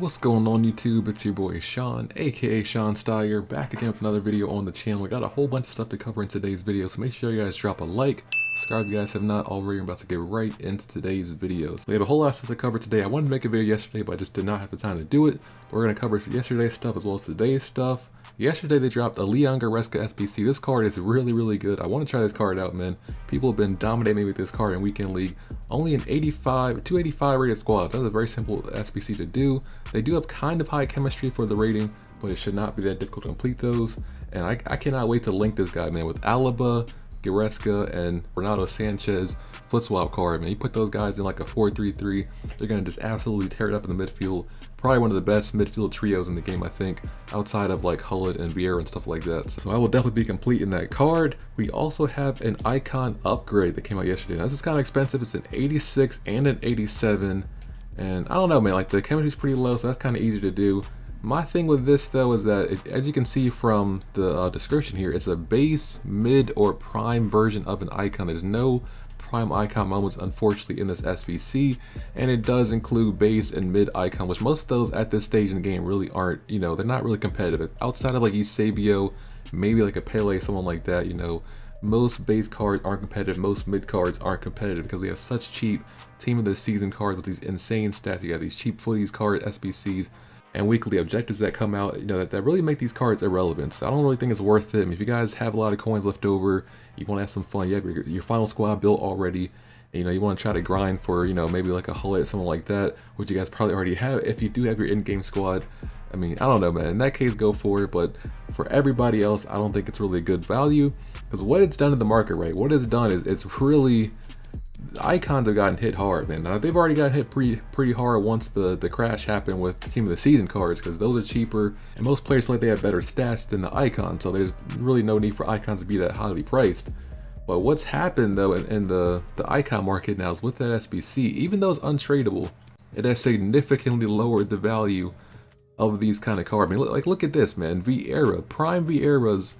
What's going on YouTube? It's your boy Sean, aka Sean Steyer, back again with another video on the channel. We got a whole bunch of stuff to cover in today's video, so make sure you guys drop a like, subscribe if you guys have not already. I'm about to get right into today's videos. We have a whole lot of stuff to cover today. I wanted to make a video yesterday, but I just did not have the time to do it. But we're going to cover yesterday's stuff as well as today's stuff. Yesterday they dropped a Leon Goretzka SBC. This card is really good. I want to try this card out, man. People have been dominating me with this card in Weekend League. Only an 285 rated squad. That's a very simple SBC to do. They do have kind of high chemistry for the rating, but it should not be that difficult to complete those. And I cannot wait to link this guy, man, with Alaba, Goretzka, and Renato Sanchez foot swap card. Man, you put those guys in like a 4-3-3, they're gonna just absolutely tear it up in the midfield. Probably one of the best midfield trios in the game, I think, outside of like Hullet and Vieira and stuff like that. So I will definitely be completing that card. We also have an icon upgrade that came out yesterday. Now, this is kind of expensive. It's an 86 and an 87. And I don't know, man, like the chemistry's pretty low, so that's kind of easy to do. My thing with this though is that, as you can see from the description here, it's a base, mid, or prime version of an icon. There's no prime icon moments, unfortunately, in this SBC, and it does include base and mid icon, which most of those at this stage in the game really aren't, you know, they're not really competitive. Outside of like Eusebio, maybe like a Pele, someone like that, you know, most base cards aren't competitive, most mid cards aren't competitive because they have such cheap team of the season cards with these insane stats. You got these cheap Futties cards, SBCs, and weekly objectives that come out, you know, that really make these cards irrelevant. So I don't really think it's worth it. I mean, if you guys have a lot of coins left over, you want to have some fun, you have your final squad built already, and, you know, you want to try to grind for, you know, maybe like a Hullet or something like that, which you guys probably already have if you do have your in-game squad. I mean, I don't know, man. In that case, go for it. But for everybody else, I don't think it's really a good value, because what it's done to the market, right? What it's done is it's really, icons have gotten hit hard, man. Now, they've already gotten hit pretty hard once the crash happened with team of the season cards, because those are cheaper and most players feel like they have better stats than the icons, so there's really no need for icons to be that highly priced. But what's happened though in the icon market now is with that SBC, even though it's untradeable, it has significantly lowered the value of these kind of cards. I mean, look at this, man. Vieira, prime Vieira's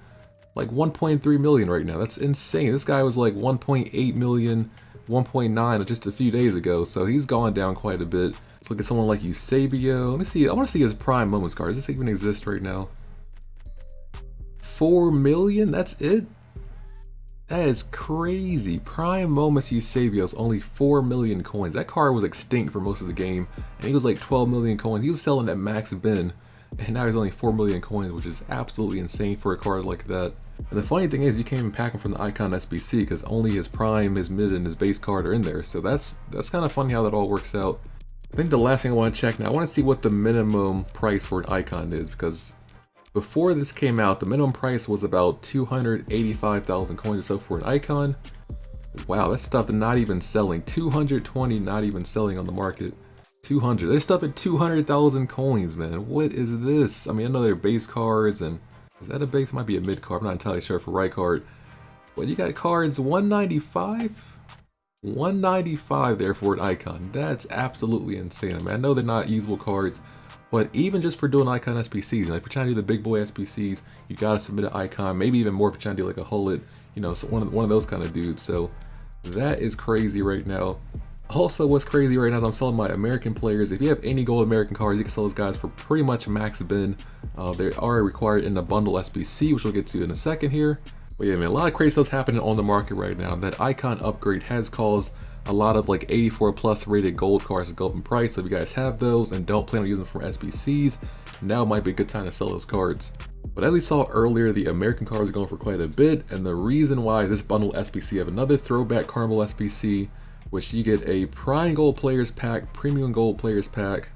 like 1.3 million right now. That's insane. This guy was like 1.8 million, 1.9 just a few days ago, so he's gone down quite a bit. Let's look at someone like Eusebio. Let me see. I want to see his prime moments card. Does this even exist right now? 4 million? That's it? That is crazy. Prime moments Eusebio is only 4 million coins. That card was extinct for most of the game, and he was like 12 million coins. He was selling at max bin, and now he's only 4 million coins, which is absolutely insane for a card like that. And the funny thing is, you can't even pack him from the icon SBC because only his prime, his mid, and his base card are in there. So that's kind of funny how that all works out. I think the last thing I want to check now, I want to see what the minimum price for an icon is, because before this came out, the minimum price was about 285,000 coins or so for an icon. Wow, that stuff not even selling. 220 not even selling on the market. 200. There's stuff at 200,000 coins, man. What is this? I mean, I know they're base cards, and is that a base? It might be a mid card. I'm not entirely sure for right card. But you got cards 195? 195 there for an icon. That's absolutely insane. I mean, I know they're not usable cards, but even just for doing icon SBCs, you know, if you're trying to do the big boy SBCs, you gotta submit an icon. Maybe even more if you're trying to do like a Hullet, you know, so one of those kind of dudes. So that is crazy right now. Also, what's crazy right now is I'm selling my American players. If you have any gold American cards, you can sell those guys for pretty much max bin. They are required in the bundle SBC, which we'll get to in a second here. But yeah, man, a lot of crazy stuff's happening on the market right now. That icon upgrade has caused a lot of like 84 plus rated gold cards to go up in price. So if you guys have those and don't plan on using them for SBCs, now might be a good time to sell those cards. But as we saw earlier, the American cards are going for quite a bit, and the reason why is this bundle SBC have another throwback Carnival SBC, which you get a prime gold players pack, premium gold players pack,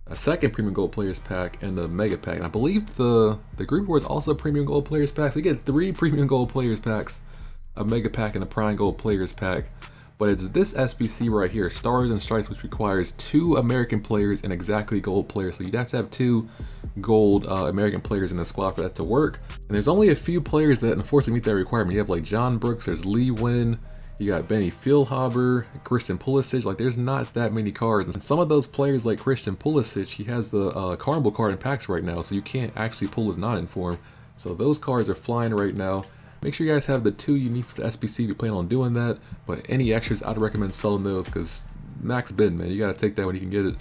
a second premium gold players pack, and a mega pack. And I believe the group war is also a premium gold players pack, so you get 3 premium gold players packs, a mega pack, and a prime gold players pack. But it's this SBC right here, Stars and Stripes, which requires 2 American players and exactly gold players. So you'd have to have 2 gold American players in the squad for that to work. And there's only a few players that unfortunately meet that requirement. You have like John Brooks, there's Lee Win, you got Benny Feilhaber, Christian Pulisic. Like, there's not that many cards. And some of those players like Christian Pulisic, he has the Carnival card in packs right now, so you can't actually pull his not in form. So those cards are flying right now. Make sure you guys have the 2 you need for the SBC if you plan on doing that. But any extras, I'd recommend selling those because max bin, man. You got to take that when you can get it.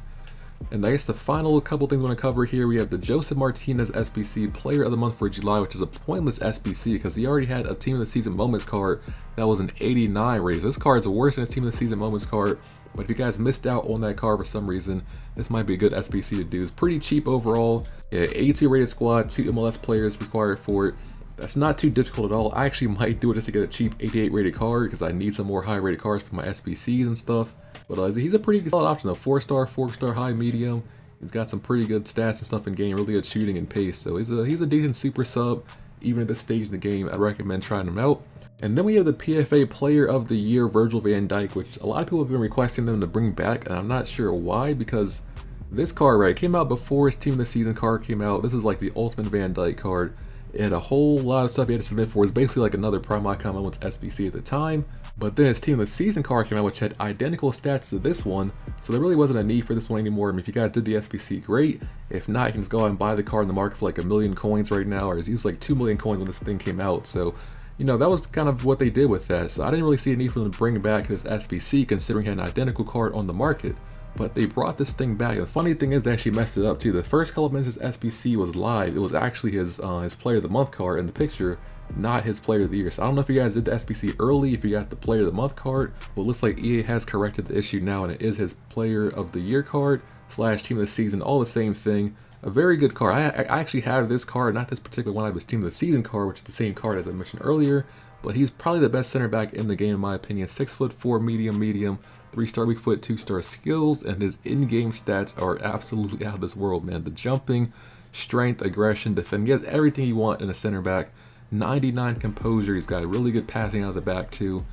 And I guess the final couple things I want to cover here, we have the Joseph Martinez SBC Player of the Month for July, which is a pointless SBC because he already had a Team of the Season Moments card that was an 89 rated. This card is worse than his Team of the Season Moments card, but if you guys missed out on that card for some reason, this might be a good SBC to do. It's pretty cheap overall. Yeah, 82 rated squad, 2 MLS players required for it. That's not too difficult at all. I actually might do it just to get a cheap 88 rated card because I need some more high rated cards for my SBCs and stuff. But he's a pretty solid option though. 4-star, 4-star, high, medium. He's got some pretty good stats and stuff in game, really good shooting and pace. So he's a decent super sub. Even at this stage in the game, I'd recommend trying him out. And then we have the PFA Player of the Year, Virgil van Dijk, which a lot of people have been requesting them to bring back, and I'm not sure why, because this card, right, came out before his Team of the Season card came out. This is like the ultimate Van Dijk card. It had a whole lot of stuff he had to submit for. It was basically like another Prime Icon Moments SBC at the time. But then his Team of the Season card came out, which had identical stats to this one. So there really wasn't a need for this one anymore. I mean, if you guys did the SBC, great. If not, you can just go out and buy the card in the market for like 1 million coins right now. Or it's used like 2 million coins when this thing came out. So, you know, that was kind of what they did with that. So I didn't really see a need for them to bring back this SBC, considering he had an identical card on the market. But they brought this thing back. And the funny thing is they actually messed it up too. The first couple of minutes his SBC was live. It was actually his Player of the Month card in the picture, not his Player of the Year. So I don't know if you guys did the SBC early, if you got the Player of the Month card. Well, it looks like EA has corrected the issue now, and it is his Player of the Year card / Team of the Season, all the same thing. A very good card. I actually have this card, not this particular one. I have his Team of the Season card, which is the same card as I mentioned earlier. But he's probably the best center back in the game in my opinion. 6'4", medium. 3-star weak foot, 2-star skills, and his in-game stats are absolutely out of this world, man. The jumping, strength, aggression, defending, he has everything you want in a center back. 99 composure, he's got really good passing out of the back too.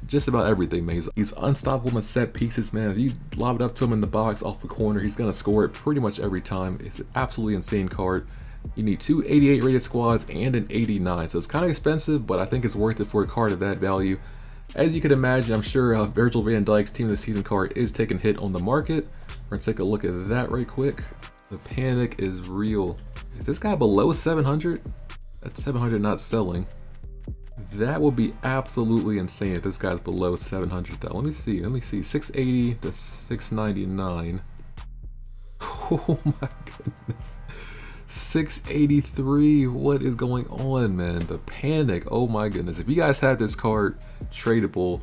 Just about everything, man. He's unstoppable in set pieces, man. If you lob it up to him in the box off the corner, he's gonna score it pretty much every time. It's an absolutely insane card. You need 2 88 rated squads and an 89, so it's kind of expensive, but I think it's worth it for a card of that value. As you can imagine, I'm sure Virgil van Dijk's Team of the Season card is taking a hit on the market. We're gonna take a look at that right quick. The panic is real. Is this guy below 700? That's 700 not selling. That would be absolutely insane if this guy's below 700 though. Let me see, 680 to 699. Oh my goodness. 683, what is going on, man? The panic, oh my goodness. If you guys have this card tradable,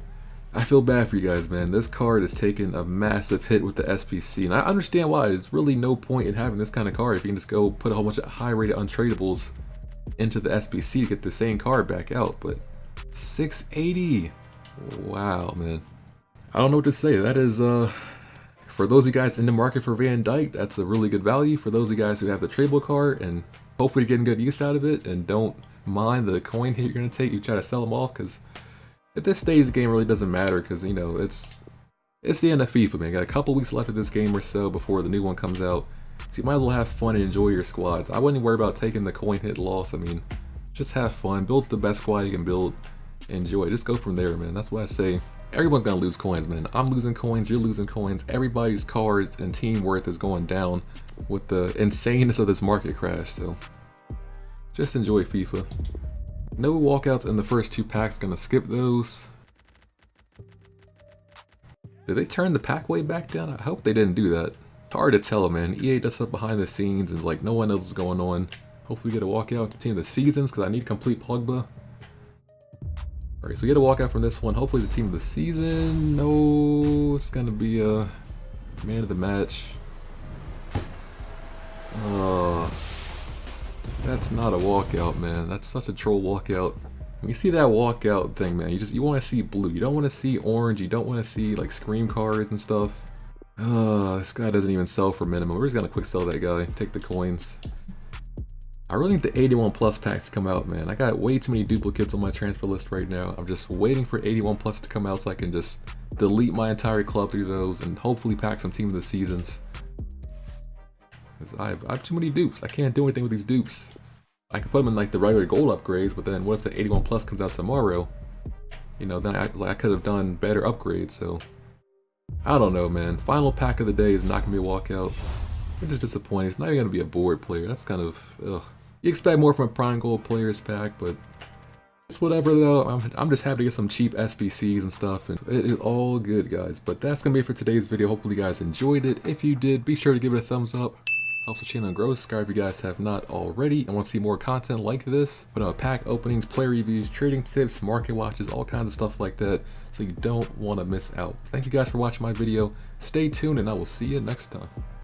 I feel bad for you guys, man. This card is taking a massive hit with the SBC, and I understand why. There's really no point in having this kind of card if you can just go put a whole bunch of high rated untradables into the SBC to get the same card back out. But 680, wow, man. I don't know what to say. That is for those of you guys in the market for Van Dijk, that's a really good value. For those of you guys who have the tradable card and hopefully getting good use out of it and don't mind the coin hit you're going to take, you try to sell them off, because at this stage the game really doesn't matter, because you know it's the end of FIFA, man. Got a couple weeks left of this game or so before the new one comes out, so you might as well have fun and enjoy your squads. I wouldn't worry about taking the coin hit loss. I mean, just have fun, build the best squad you can build, enjoy, just go from there, man. That's what I say. Everyone's gonna lose coins, man. I'm losing coins, you're losing coins. Everybody's cards and team worth is going down with the insaneness of this market crash. So just enjoy FIFA. No walkouts in the first 2 packs, gonna skip those. Did they turn the pack weight back down? I hope they didn't do that. It's hard to tell, man. EA does stuff behind the scenes and like no one knows what's going on. Hopefully we get a walkout to Team of the Seasons, because I need complete Pogba. Alright, so we get a walkout from this one. Hopefully the Team of the Season. No, it's gonna be a man of the match. That's not a walkout, man. That's such a troll walkout. When you see that walkout thing, man, you want to see blue. You don't want to see orange. You don't want to see like scream cards and stuff. This guy doesn't even sell for minimum. We're just gonna quick sell that guy. Take the coins. I really need the 81 plus packs to come out, man. I got way too many duplicates on my transfer list right now. I'm just waiting for 81 plus to come out so I can just delete my entire club through those and hopefully pack some Team of the Seasons. Because I have too many dupes. I can't do anything with these dupes. I can put them in like the regular gold upgrades, but then what if the 81 plus comes out tomorrow? You know, then I could have done better upgrades, so I don't know, man. Final pack of the day is not going to be a walkout. It's just disappointing. It's not even going to be a board player. That's kind of, ugh. You expect more from a Prime Gold Players pack, but It's whatever though. I'm just happy to get some cheap SBCs and stuff, and it is all good, guys. But that's gonna be it for today's video. Hopefully you guys enjoyed it. If you did, be sure to give it a thumbs up. Helps the channel grow. Subscribe if you guys have not already and want to see more content like this. But pack openings, player reviews, trading tips, market watches, all kinds of stuff like that, so you don't want to miss out. Thank you guys for watching my video. Stay tuned and I will see you next time.